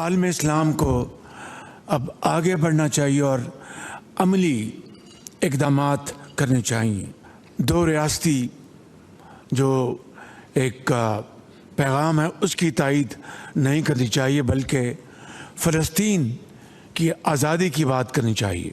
आलम इस्लाम को अब आगे बढ़ना चाहिए और अमली इक़दामात करने चाहिए। दो रियासती जो एक पैगाम है उसकी तायीद नहीं करनी चाहिए, बल्कि फ़लस्तीन की आज़ादी की बात करनी चाहिए।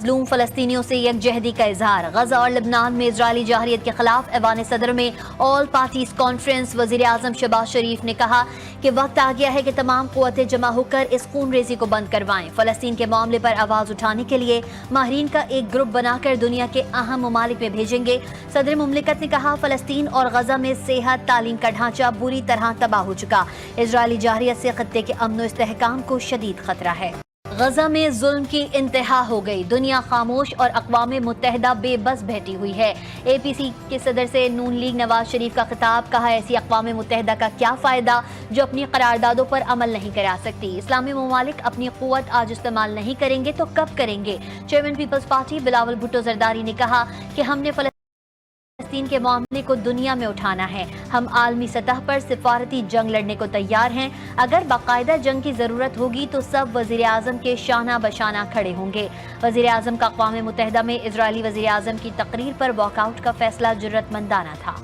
मज़लूम फ़लस्तीनियों से यकजहती का इजहार। गजा और लबनान में इजरायली जाहरियत के खिलाफ ऐवान सदर में ऑल पार्टीज कॉन्फ्रेंस। वज़ीर आज़म शहबाज शरीफ ने कहा कि वक्त आ गया है कि तमाम क़ुव्वतें जमा होकर इस खून रेज़ी को बंद करवाएं। फ़लस्तीन के मामले पर आवाज़ उठाने के लिए माहिरीन का एक ग्रुप बनाकर दुनिया के अहम ममालिक में भेजेंगे। सदर मुमलिकत ने कहा, फ़लस्तीन और गजा में सेहत तालीम का ढांचा बुरी तरह तबाह हो चुका। इजरायली जाहरियत से खत्ते के अमन व इस्तेहकाम को शदीद खतरा है। गजा में जुल्म की इंतहा हो गई, दुनिया खामोश और अक़वाम मुत्तहिदा बेबस बैठी हुई है। APC के सदर से नून लीग नवाज शरीफ का खिताब। कहा, ऐसी अक़वाम मुत्तहिदा का क्या फ़ायदा जो अपनी करारदादों पर अमल नहीं करा सकती। इस्लामी ममालिक अपनी क़ुव्वत आज इस्तेमाल नहीं करेंगे तो कब करेंगे। चेयरमैन पीपल्स पार्टी बिलावल भुट्टो जरदारी ने कहा कि हमने फ़लस्तीन के मामले को दुनिया में उठाना है। हम आलमी सतह पर सिफारती जंग लड़ने को तैयार हैं। अगर बाकायदा जंग की जरूरत होगी तो सब वजीर आजम के शाना बशाना खड़े होंगे। वजीर आजम का अक़वाम मुत्तहिदा में इजरायली वजीर आजम की तकरीर पर वॉकआउट का फैसला जुर्रतमंदाना था।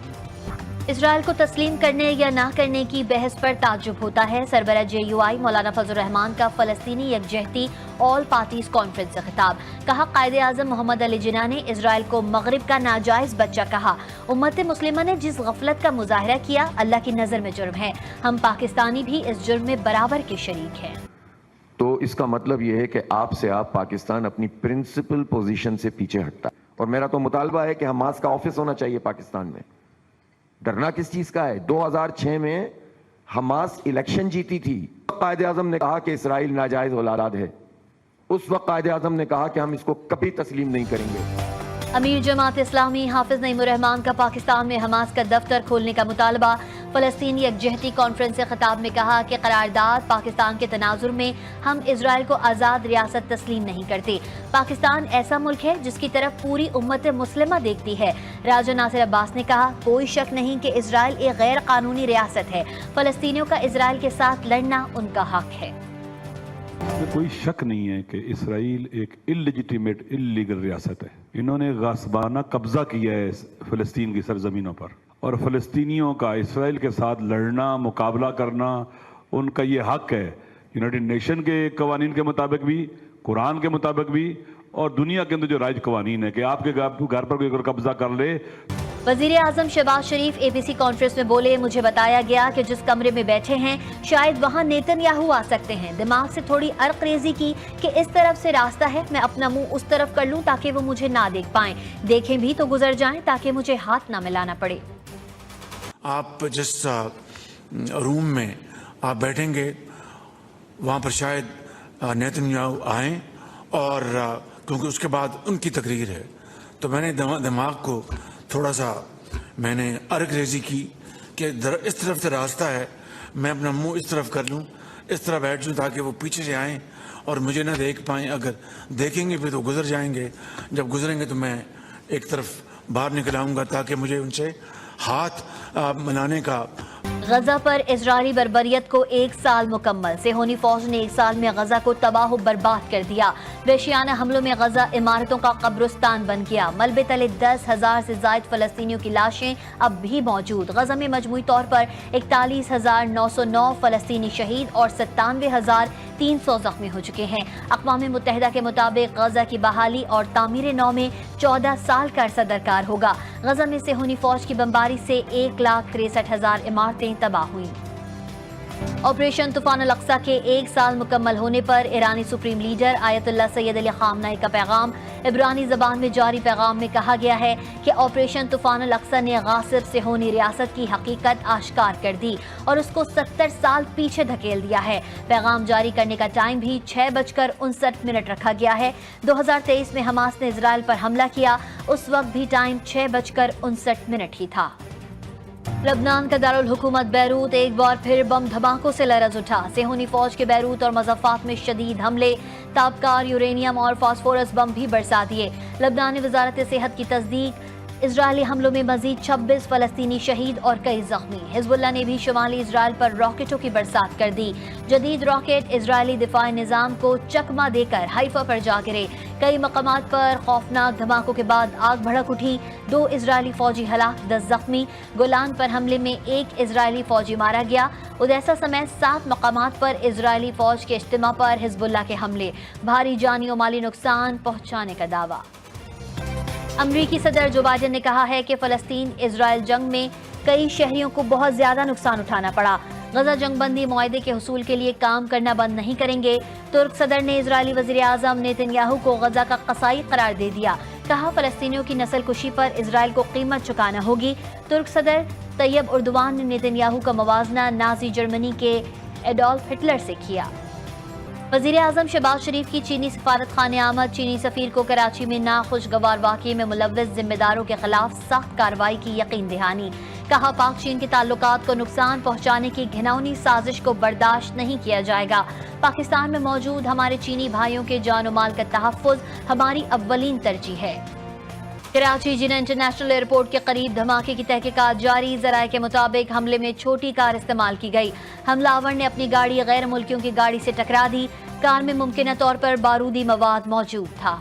इसराइल को तस्लीम करने या ना करने की बहस पर ताज्जुब होता है। सरबरा JUI मौलाना फजल रहमान का फ़लस्तीनी यकजहती ऑल पार्टीज कॉन्फ्रेंस से खिताब। कहा, कायदे आज़म मोहम्मद अली जिन्ना ने इसराइल को मगरिब का नाजायज़ बच्चा कहा। उम्मत मुस्लिमा ने जिस गफलत का मुजाहरा किया अल्लाह की नज़र में जुर्म है। हम पाकिस्तानी भी इस जुर्म में बराबर के शरीक हैं। तो इसका मतलब ये है कि आपसे आप पाकिस्तान अपनी प्रिंसिपल पोजीशन से पीछे हटता है। और मेरा तो मुतालबा है कि हमास का ऑफिस होना चाहिए पाकिस्तान में। डरना किस चीज का है? 2006 में हमास इलेक्शन जीती थी। कायदे आज़म ने कहा कि इसराइल नाजायज औलाद है। उस वक्त कायदे आज़म ने कहा कि हम इसको कभी तस्लीम नहीं करेंगे। अमीर जमात इस्लामी हाफिज नईमुर रहमान का पाकिस्तान में हमास का दफ्तर खोलने का मुतालबा। फ़लस्तीनी यकजहती कॉन्फ्रेंस से खिताब में कहा कि करारदाद पाकिस्तान के तनाजुर में हम इजराइल को आज़ाद रियासत तस्लीम नहीं करते। पाकिस्तान ऐसा मुल्क है जिसकी तरफ पूरी उम्मत मुस्लिमा देखती है। राजा नासिर अब्बास ने कहा, कोई शक नहीं कि इजराइल एक गैर कानूनी रियासत है। फ़लस्तीनियों का इजराइल के साथ लड़ना उनका हक है। कोई शक नहीं है कि इसराइल एक इल्लेजिटिमेट इल्लीगल रियासत है। इन्होंने गासबाना कब्जा किया है फ़लस्तीन की सरजमीनों पर, और फ़लस्तीनियों का इसराइल के साथ लड़ना, मुकाबला करना उनका ये हक है। यूनाइटेड नेशन के कवानीन के मुताबिक भी, कुरान के मुताबिक भी, और दुनिया के अंदर जो राइज कवानीन है कि आपके घर पर कोई कब्जा कर ले। वजीर आजम शहबाज शरीफ APC कॉन्फ्रेंस में बोले, मुझे बताया गया कि जिस कमरे में बैठे हैं शायद वहां नेतन्याहू आ सकते हैं। दिमाग से थोड़ी अर्क-रेजी की कि इस तरफ से रास्ता है, मैं अपना मुंह उस तरफ कर लूं ताकि वो मुझे ना देख पाएं। देखें भी तो गुजर जाएं ताकि मुझे हाथ ना मिलाना पड़े। आप जिस रूम में आप बैठेंगे वहाँ पर शायद नेतन्याहू आएँ, और क्योंकि उसके बाद उनकी तकरीर है, तो मैंने दिमाग को थोड़ा सा मैंने अर्क रेजी की कि इस तरफ से रास्ता है, मैं अपना मुंह इस तरफ कर लूँ, इस तरफ बैठ जाऊँ ताकि वो पीछे से आएँ और मुझे ना देख पाएँ। अगर देखेंगे भी तो गुजर जाएंगे, जब गुजरेंगे तो मैं एक तरफ बाहर निकल आऊँगा ताकि मुझे उनसे हाथ मिलाने का। गजा पर इजरायली बर्बरियत को 1 साल मुकम्मल। सेहोनी फौज ने 1 साल में गजा को तबाह बर्बाद कर दिया। वहशियाना हमलों में गजा इमारतों का कब्रिस्तान बन गया। मलबे तले 10,000 से जायद फ़लस्तीनियों की लाशें अब भी मौजूद। गजा में मजमूई तौर पर 41,909 फ़लस्तीनी शहीद और 97,300 जख्मी हो चुके हैं। अक़वाम मुत्तहिदा के मुताबिक गजा की बहाली और तामीर नौ में 14 साल का अरसा दरकार होगा। गजा में सेहोनी फौज की बमबारी से 1,63,000 इमारतें तबाह हुई। ऑपरेशन तूफान अल अक्सा के 1 साल मुकम्मल होने पर ईरानी supreme leader Ayatollah Sayyid Ali Khamenei का पैगाम। इब्रानी ज़बान में जारी पैगाम में कहा गया है कि ऑपरेशन तूफान अल अक्सा ने गासिब सेहोनी रियासत की हकीकत आश्कार कर दी और उसको 70 साल पीछे धकेल दिया है। पैगाम जारी करने का टाइम भी 6:59 रखा गया है। 2023 में हमास ने इजराइल पर हमला किया, उस वक्त भी टाइम 6:59 ही था। लबनान का दारुल हुकूमत बैरूत एक बार फिर बम धमाकों से लरज उठा। सेहोनी फौज के बैरूत और मज़ाफ़ात में शदीद हमले, ताबकार यूरेनियम और फास्फोरस बम भी बरसा दिए। लबनानी वजारत सेहत की तस्दीक اسرائیلی حملوں میں مزید 26 فلسطینی شہید اور کئی زخمی۔ حزب اللہ نے بھی شمالی اسرائیل پر راکٹوں کی برسات کر دی۔ جدید راکٹ اسرائیلی دفاعی نظام کو چکمہ دے کر حیفا پر جا گرے۔ کئی مقامات پر خوفناک دھماکوں کے بعد آگ بھڑک اٹھی۔ 2 اسرائیلی فوجی ہلاک، 10 زخمی۔ گولان پر حملے میں 1 اسرائیلی فوجی مارا گیا۔ اودیسا سمیت 7 مقامات پر اسرائیلی فوج کے اجتماع پر حزب اللہ کے حملے، بھاری جانی و مالی نقصان پہنچانے کا دعویٰ۔ امریکی صدر جو بائیڈن نے کہا ہے کہ فلسطین اسرائیل جنگ میں کئی شہریوں کو بہت زیادہ نقصان اٹھانا پڑا۔ غزہ جنگ بندی معاہدے کے حصول کے لیے کام کرنا بند نہیں کریں گے۔ ترک صدر نے اسرائیلی وزیر اعظم نیتن یاہو کو غزہ کا قصائی قرار دے دیا۔ کہا فلسطینیوں کی نسل کشی پر اسرائیل کو قیمت چکانا ہوگی۔ ترک صدر طیب اردوان نے نیتن یاہو کا موازنہ نازی جرمنی کے ایڈولف ہٹلر سے کیا۔ وزیر اعظم شہباز شریف کی چینی سفارت خانے آمد، چینی سفیر کو کراچی میں ناخوشگوار واقعے میں ملوث ذمہ داروں کے خلاف سخت کارروائی کی یقین دہانی۔ کہا پاک چین کے تعلقات کو نقصان پہنچانے کی گھناؤنی سازش کو برداشت نہیں کیا جائے گا۔ پاکستان میں موجود ہمارے چینی بھائیوں کے جان و مال کا تحفظ ہماری اولین ترجیح ہے۔ کراچی جنہ انٹرنیشنل ایئرپورٹ کے قریب دھماکے کی تحقیقات جاری۔ ذرائع کے مطابق حملے میں چھوٹی کار استعمال کی گئی۔ حملہ آور نے اپنی گاڑی غیر ملکیوں کی گاڑی سے ٹکرا دی۔ کار میں ممکنہ طور پر بارودی مواد موجود تھا۔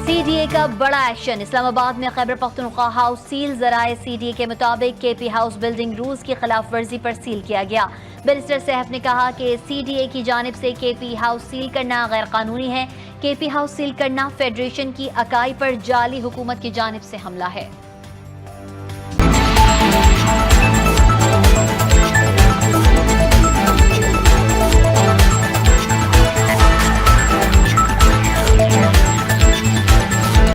سی ڈی اے کا بڑا ایکشن، اسلام آباد میں خیبر پختونخوا ہاؤس سیل۔ ذرائع سی ڈی اے کے مطابق کے پی ہاؤس بلڈنگ رولز کی خلاف ورزی پر سیل کیا گیا۔ بیرسٹر سیف نے کہا کہ سی ڈی اے کی جانب سے کے پی ہاؤس سیل کرنا غیر قانونی ہے۔ کے پی ہاؤس سیل کرنا فیڈریشن کی اکائی پر جعلی حکومت کی جانب سے حملہ ہے۔